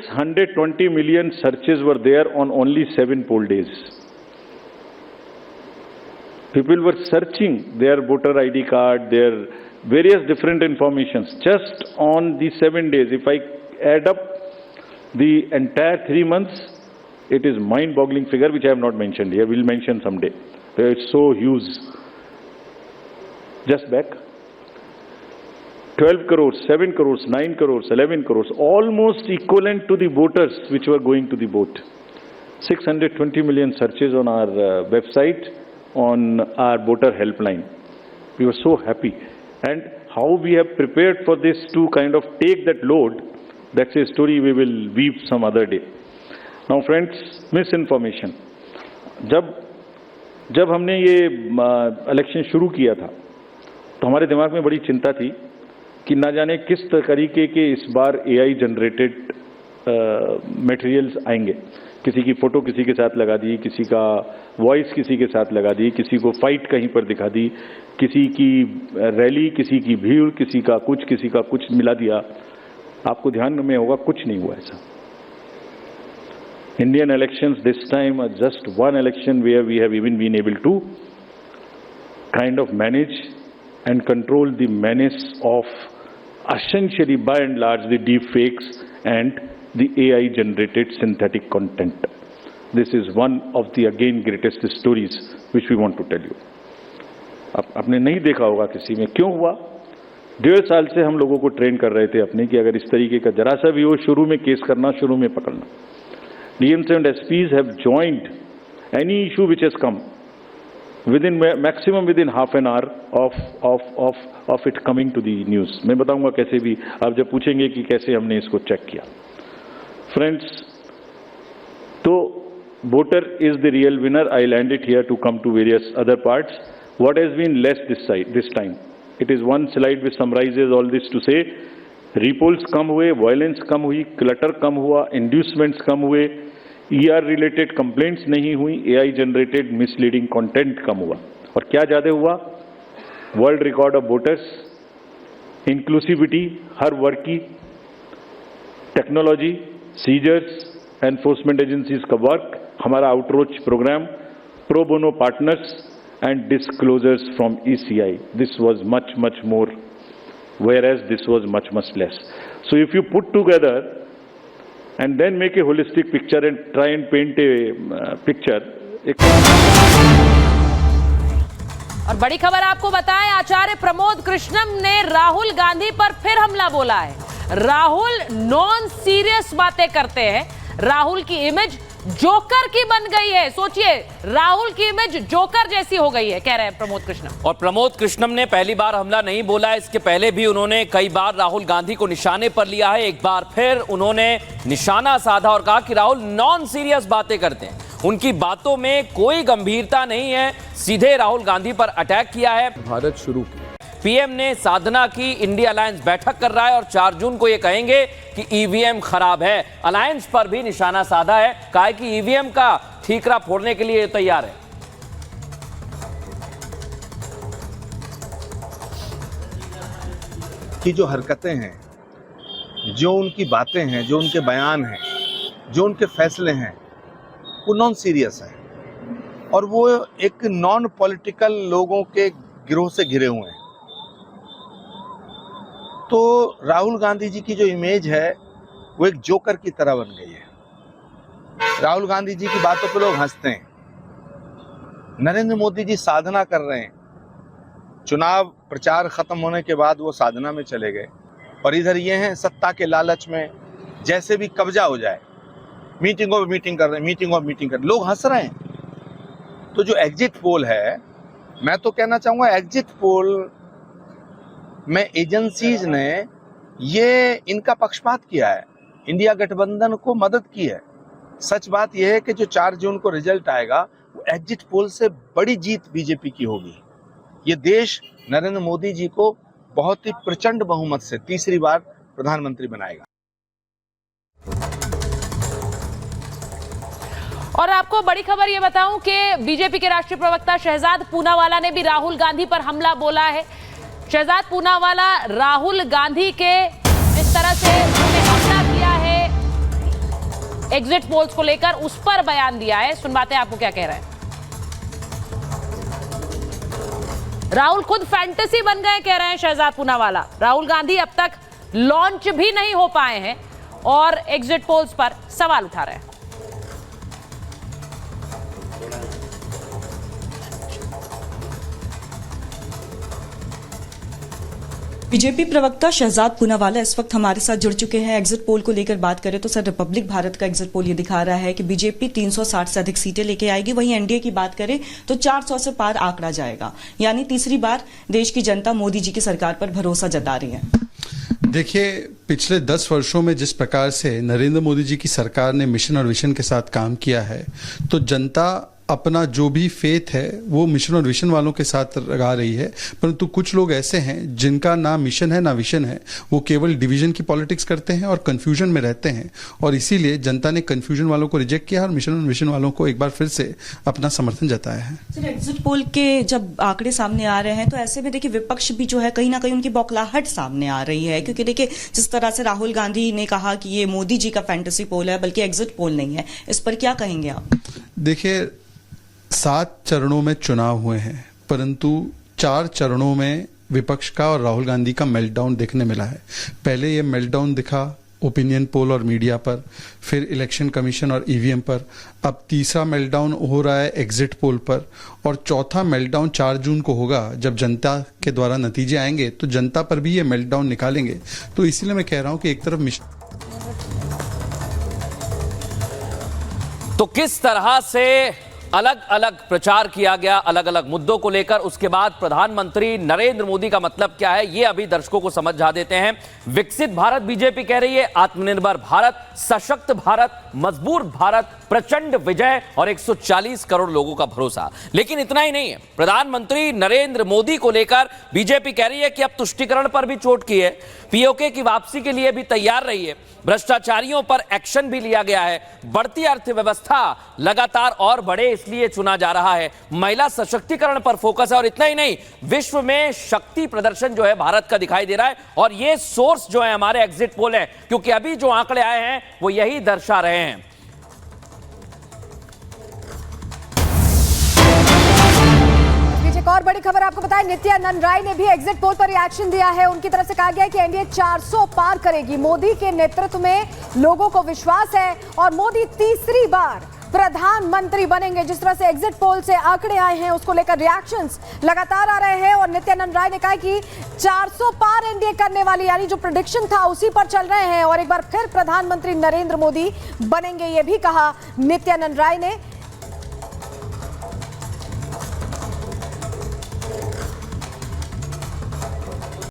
620 million searches were there on only 7 poll days. People were searching their voter ID card, their various different informations just on the 7 days. If I add up the entire 3 months, it is mind-boggling figure which I have not mentioned here. We'll mention someday. It's so huge. Just back. 12 crores, 7 crores, 9 crores, 11 crores, almost equivalent to the voters which were going to the vote. 620 million searches on our website, on our voter helpline. We were so happy. And how we have prepared for this to kind of take that load, that's a story we will weave some other day. Now friends, misinformation. जब हमने ये election शुरू किया था तो हमारे दिमाग में बड़ी चिंता थी कि ना जाने किस तरीके के इस बार AI जनरेटेड मटेरियल्स आएंगे। किसी की फ़ोटो किसी के साथ लगा दी, किसी का वॉइस किसी के साथ लगा दी, किसी को फाइट कहीं पर दिखा दी, किसी की रैली, किसी की भीड़, किसी का कुछ मिला दिया। आपको ध्यान में होगा कुछ नहीं हुआ ऐसा। Indian elections this time are just one election where we have even been able to kind of manage and control the menace of essentially by and large the deep fakes and the AI generated synthetic content. This is one of the again greatest stories which we want to tell you. आपने नहीं देखा होगा किसी में, क्यों हुआ? 1.5 साल से हम लोगों को ट्रेन कर रहे थे अपने कि अगर इस तरीके का जरा सा भी हो, शुरू में केस करना, शुरू में पकड़ना. DMs and SPs have joined any issue which has come maximum within half an hour of it coming to the news. मैं बताऊंगा कैसे भी, आप जब पूछेंगे कि कैसे हमने इसको चेक किया. Friends, तो voter is the real winner. I'll end it here to come to various other parts. What has been less this time? It is one slide which summarizes all this to say, repolls कम हुए, violence कम हुई, clutter कम हुआ, inducements कम हुए, ER related complaints नहीं हुई, AI generated misleading content कम हुआ. और क्या ज़्यादा हुआ? World record of voters, inclusivity हर वर्ग की, technology, seizures, enforcement agencies का work, हमारा outreach program, pro bono partners and disclosures from ECI. This was much more, whereas this was much less. So if you put together and then make a holistic picture and try and paint a picture. और बड़ी खबर आपको बताएं, आचार्य प्रमोद कृष्णम ने राहुल गांधी पर फिर हमला बोला है. राहुल नॉन सीरियस बातें करते हैं. राहुल की इमेज जोकर की बन गई है. सोचिए, राहुल की इमेज जोकर जैसी हो गई है, कह रहे हैं प्रमोद कृष्णम. और प्रमोद कृष्णम ने पहली बार हमला नहीं बोला, इसके पहले भी उन्होंने कई बार राहुल गांधी को निशाने पर लिया है. एक बार फिर उन्होंने निशाना साधा और कहा कि राहुल नॉन सीरियस बातें करते हैं, उनकी बातों में कोई गंभीरता नहीं है. सीधे राहुल गांधी पर अटैक किया है. भारत शुरू की पीएम ने साधना की इंडिया अलायंस बैठक कर रहा है और 4 जून को ये कहेंगे कि ईवीएम खराब है. अलायंस पर भी निशाना साधा है, कहा है कि ईवीएम का ठीकरा फोड़ने के लिए तैयार है. की जो हरकतें हैं, जो उनकी बातें हैं, जो उनके बयान हैं, जो उनके फैसले हैं, वो नॉन सीरियस है और वो एक नॉन पॉलिटिकल लोगों के गिरोह से घिरे हुए हैं. तो राहुल गांधी जी की जो इमेज है वो एक जोकर की तरह बन गई है. राहुल गांधी जी की बातों पे लोग हंसते हैं. नरेंद्र मोदी जी साधना कर रहे हैं. चुनाव प्रचार खत्म होने के बाद वो साधना में चले गए और इधर ये हैं सत्ता के लालच में जैसे भी कब्जा हो जाए, मीटिंगों पे मीटिंग कर रहे हैं, मीटिंगों पे मीटिंग कर रहे हैं, लोग हंस रहे हैं. तो जो एग्जिट पोल है, मैं तो कहना चाहूँगा एग्जिट पोल में एजेंसीज ने ये इनका पक्षपात किया है, इंडिया गठबंधन को मदद की है. सच बात यह है कि जो 4 जून को रिजल्ट आएगा वो एग्जिट पोल से बड़ी जीत बीजेपी की होगी. ये देश नरेंद्र मोदी जी को बहुत ही प्रचंड बहुमत से तीसरी बार प्रधानमंत्री बनाएगा. और आपको बड़ी खबर ये बताऊं कि बीजेपी के राष्ट्रीय प्रवक्ता शहजाद पूनावाला ने भी राहुल गांधी पर हमला बोला है. शहजाद पूनावाला राहुल गांधी के जिस तरह से उन्होंने हमला किया है, एग्जिट पोल्स को लेकर उस पर बयान दिया है। सुनवाते हैं आपको क्या कह रहे हैं। राहुल खुद फैंटेसी बन गए कह रहे हैं शहजाद पूनावाला। राहुल गांधी अब तक लॉन्च भी नहीं हो पाए हैं और एग्जिट पोल्स पर सवाल उठा रहे हैं। बीजेपी प्रवक्ता शहजाद पूनावाला इस वक्त हमारे साथ जुड़ चुके हैं। एग्जिट पोल को लेकर बात करें तो सर, रिपब्लिक भारत का एग्जिट पोल ये दिखा रहा है कि बीजेपी 360 से अधिक सीटें लेके आएगी। वहीं एनडीए की बात करें तो 400 से पार आंकड़ा जाएगा, यानी तीसरी बार देश की जनता मोदी जी की सरकार पर भरोसा जता रही है। देखिए, पिछले 10 वर्षों में जिस प्रकार से नरेंद्र मोदी जी की सरकार ने मिशन और विजन के साथ काम किया है, तो जनता अपना जो भी फेथ है वो मिशन और विजन वालों के साथ लगा रही है। परंतु कुछ लोग ऐसे हैं जिनका ना मिशन है ना विजन है, वो केवल डिवीजन की पॉलिटिक्स करते हैं और कंफ्यूजन में रहते हैं, और इसीलिए जनता ने कंफ्यूजन वालों को रिजेक्ट किया और मिशन और विजन वालों को एक बार फिर से अपना समर्थन जताया है। सर, एग्जिट पोल के जब आंकड़े सामने आ रहे हैं तो ऐसे में देखिए विपक्ष भी जो है कहीं ना कहीं उनकी बौखलाहट सामने आ रही है, क्योंकि देखिए जिस तरह से राहुल गांधी ने कहा कि ये मोदी जी का फैंटेसी पोल है बल्कि एग्जिट पोल नहीं है, इस पर क्या कहेंगे आप? देखिए, 7 चरणों में चुनाव हुए हैं, परंतु 4 चरणों में विपक्ष का और राहुल गांधी का मेल्टडाउन देखने मिला है। पहले ये मेल्टडाउन दिखा ओपिनियन पोल और मीडिया पर, फिर इलेक्शन कमीशन और ईवीएम पर, अब तीसरा मेल्टडाउन हो रहा है एग्जिट पोल पर, और चौथा मेल्टडाउन 4 जून को होगा जब जनता के द्वारा नतीजे आएंगे तो जनता पर भी ये मेल्टडाउन निकालेंगे। तो इसीलिए मैं कह रहा हूं कि एक तरफ तो किस तरह से अलग अलग प्रचार किया गया अलग अलग मुद्दों को लेकर, उसके बाद प्रधानमंत्री नरेंद्र मोदी का मतलब क्या है ये अभी दर्शकों को समझा देते हैं। विकसित भारत बीजेपी कह रही है, आत्मनिर्भर भारत, सशक्त भारत, मजबूत भारत, प्रचंड विजय और 140 करोड़ लोगों का भरोसा। लेकिन इतना ही नहीं है, प्रधानमंत्री नरेंद्र मोदी को लेकर बीजेपी कह रही है कि अब तुष्टीकरण पर भी चोट की है, पीओके की वापसी के लिए भी तैयार रही है, भ्रष्टाचारियों पर एक्शन भी लिया गया है, बढ़ती अर्थव्यवस्था लगातार और बढ़े इसलिए चुना जा रहा है, महिला सशक्तिकरण पर फोकस है, और इतना ही नहीं, विश्व में शक्ति प्रदर्शन जो है भारत का दिखाई दे रहा है। और ये सोर्स जो है हमारे एग्जिट पोल है, क्योंकि अभी जो आंकड़े आए हैं वो यही दर्शा रहे हैं। एक और बड़ी खबर आपको बताएं, नित्यानंद राय ने भी एग्जिट पोल पर रिएक्शन दिया है। उनकी तरफ से कहा गया है कि एनडीए 400 पार करेगी। मोदी के नेतृत्व में लोगों को विश्वास है और मोदी तीसरी बार प्रधानमंत्री बनेंगे। जिस तरह से एग्जिट पोल से आंकड़े आए हैं उसको लेकर रिएक्शंस लगातार आ रहे हैं और नित्यानंद राय ने कहा कि 400 पार एनडीए करने वाली, यानी जो प्रेडिक्शन था उसी पर चल रहे हैं और एक बार फिर प्रधानमंत्री नरेंद्र मोदी बनेंगे, ये भी कहा नित्यानंद राय ने।